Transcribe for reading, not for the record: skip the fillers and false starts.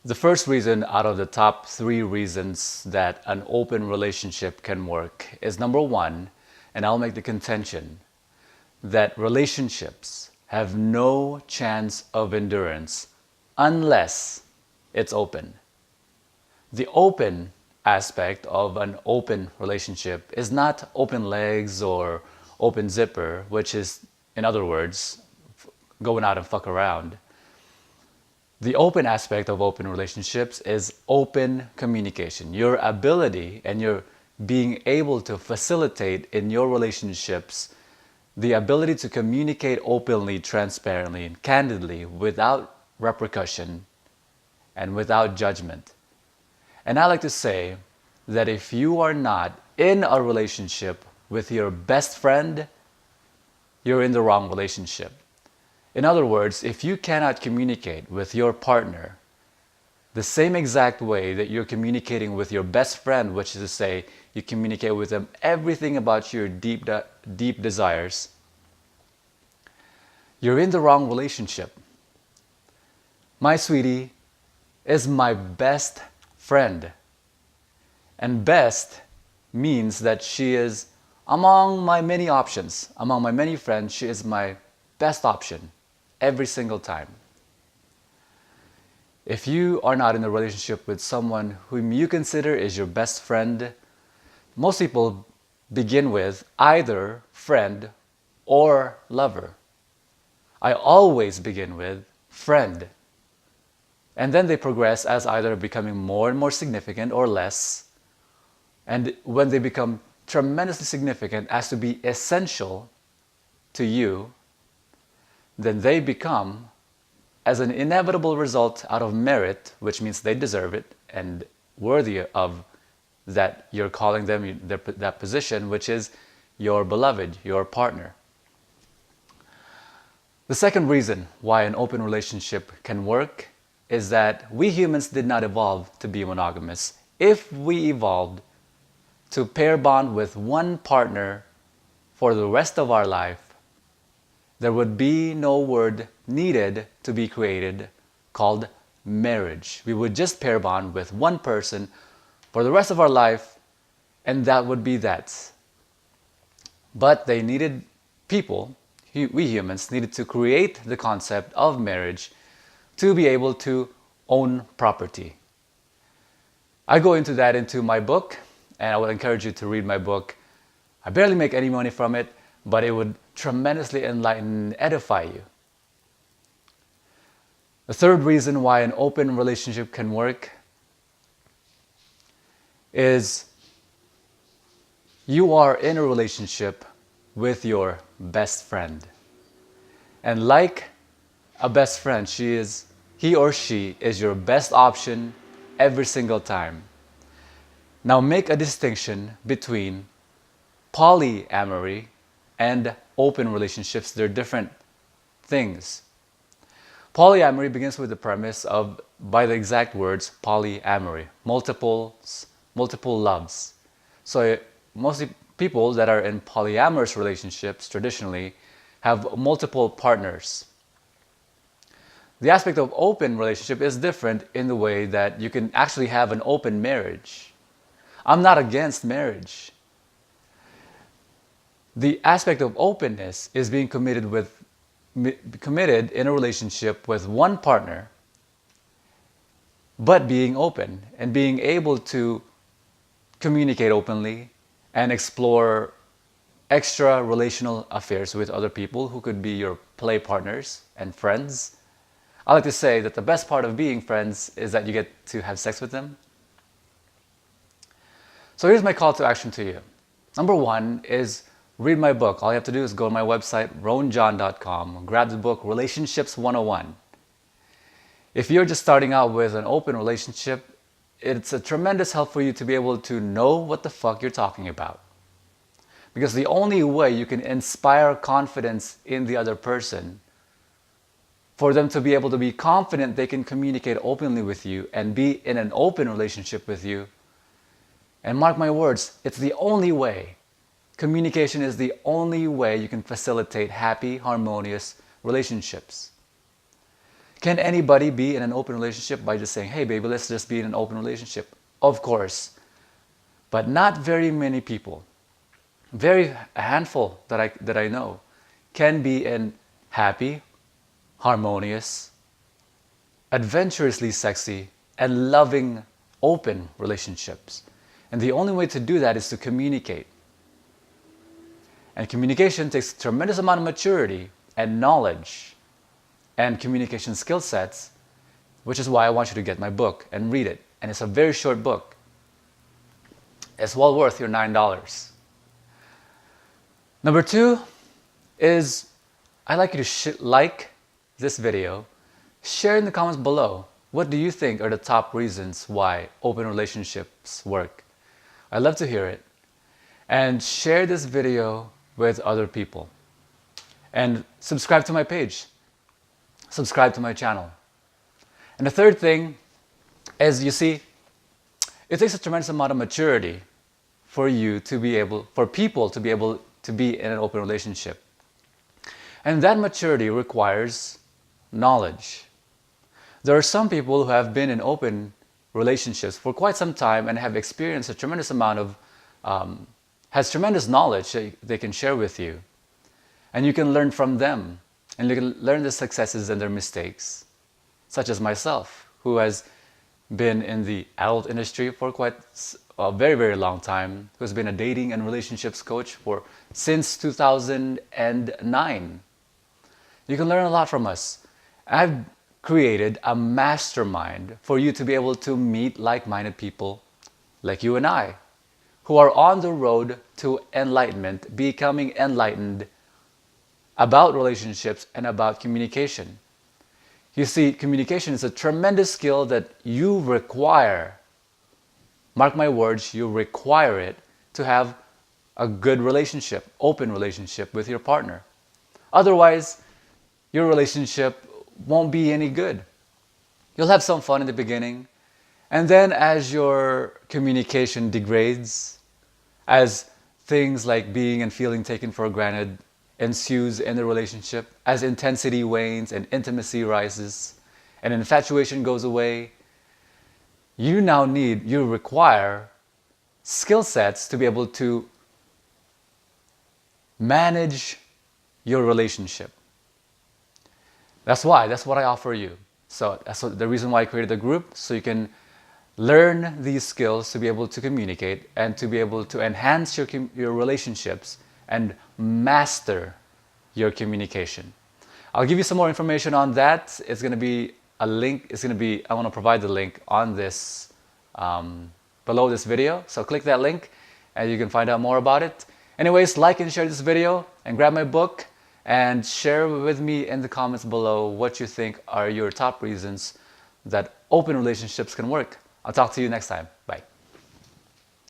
The first reason out of the top three reasons that an open relationship can work is number one, and I'll make the contention that relationships have no chance of endurance unless it's open. The open aspect of an open relationship is not open legs or open zipper, which is, in other words, going out and fuck around. The open aspect of open relationships is open communication. Your ability and your being able to facilitate in your relationships the ability to communicate openly, transparently, and candidly without repercussion and without judgment. And I like to say that if you are not in a relationship with your best friend, you're in the wrong relationship. In other words, if you cannot communicate with your partner the same exact way that you're communicating with your best friend, which is to say, you communicate with them everything about your deep desires, you're in the wrong relationship. My sweetie is my best friend. And best means that she is, among my many options, among my many friends, she is my best option every single time. If you are not in a relationship with someone whom you consider is your best friend, most people begin with either friend or lover. I always begin with friend. And then they progress as either becoming more and more significant or less. And when they become tremendously significant as to be essential to you, then they become, as an inevitable result out of merit, which means they deserve it and worthy of that, you're calling them that position, which is your beloved, your partner. The second reason why an open relationship can work is that we humans did not evolve to be monogamous. If we evolved to pair bond with one partner for the rest of our life, there would be no word needed to be created called marriage. We would just pair bond with one person for the rest of our life, and that would be that. But they needed people, we humans needed to create the concept of marriage to be able to own property. I go into that into my book, and I would encourage you to read my book. I barely make any money from it, but it would tremendously enlighten and edify you. The third reason why an open relationship can work is you are in a relationship with your best friend. And like a best friend, he or she is your best option every single time. Now make a distinction between polyamory and open relationships. They're different things. Polyamory begins with the premise of, by the exact words, polyamory, multiple loves. So most people that are in polyamorous relationships traditionally have multiple partners. The aspect of open relationship is different in the way that you can actually have an open marriage. I'm not against marriage. The aspect of openness is being committed in a relationship with one partner, but being open and being able to communicate openly and explore extra relational affairs with other people who could be your play partners and friends. I like to say that the best part of being friends is that you get to have sex with them. So here's my call to action to you. Number one is read my book. All you have to do is go to my website, ronejohn.com, grab the book Relationships 101. If you're just starting out with an open relationship, it's a tremendous help for you to be able to know what the fuck you're talking about. Because the only way you can inspire confidence in the other person, for them to be able to be confident they can communicate openly with you and be in an open relationship with you, and mark my words, it's the only way. Communication is the only way you can facilitate happy, harmonious relationships. Can anybody be in an open relationship by just saying, hey baby, let's just be in an open relationship? Of course. But not very many people, a handful that I know, can be in happy, harmonious, adventurously sexy, and loving open relationships. And the only way to do that is to communicate. And communication takes a tremendous amount of maturity and knowledge and communication skill sets, which is why I want you to get my book and read it. And it's a very short book. It's well worth your $9. Number 2 is I'd like you to like this video, share in the comments below. What do you think are the top reasons why open relationships work? I'd love to hear it. And share this video with other people. And subscribe to my page. Subscribe to my channel. And the third thing is, you see, it takes a tremendous amount of maturity for people to be able to be in an open relationship. And that maturity requires knowledge. There are some people who have been in open relationships for quite some time and have experienced a tremendous amount of, has tremendous knowledge that they can share with you. And you can learn from them. And you can learn their successes and their mistakes. Such as myself, who has been in the adult industry for quite a very, very long time, who has been a dating and relationships coach since 2009. You can learn a lot from us. I've created a mastermind for you to be able to meet like-minded people like you and I, who are on the road to enlightenment, becoming enlightened about relationships and about communication. You see, communication is a tremendous skill that you require. Mark my words, you require it to have a good relationship, open relationship with your partner. Otherwise, your relationship won't be any good. You'll have some fun in the beginning, and then as your communication degrades, as things like being and feeling taken for granted ensues in the relationship, as intensity wanes and intimacy rises and infatuation goes away, you require skill sets to be able to manage your relationship. That's what I offer you. So that's the reason why I created the group, so you can learn these skills to be able to communicate and to be able to enhance your relationships and master your communication. I'll give you some more information on that. It's going to be a link. I want to provide the link on this, below this video. So click that link and you can find out more about it. Anyways, like and share this video and grab my book and share with me in the comments below what you think are your top reasons that open relationships can work. I'll talk to you next time. Bye.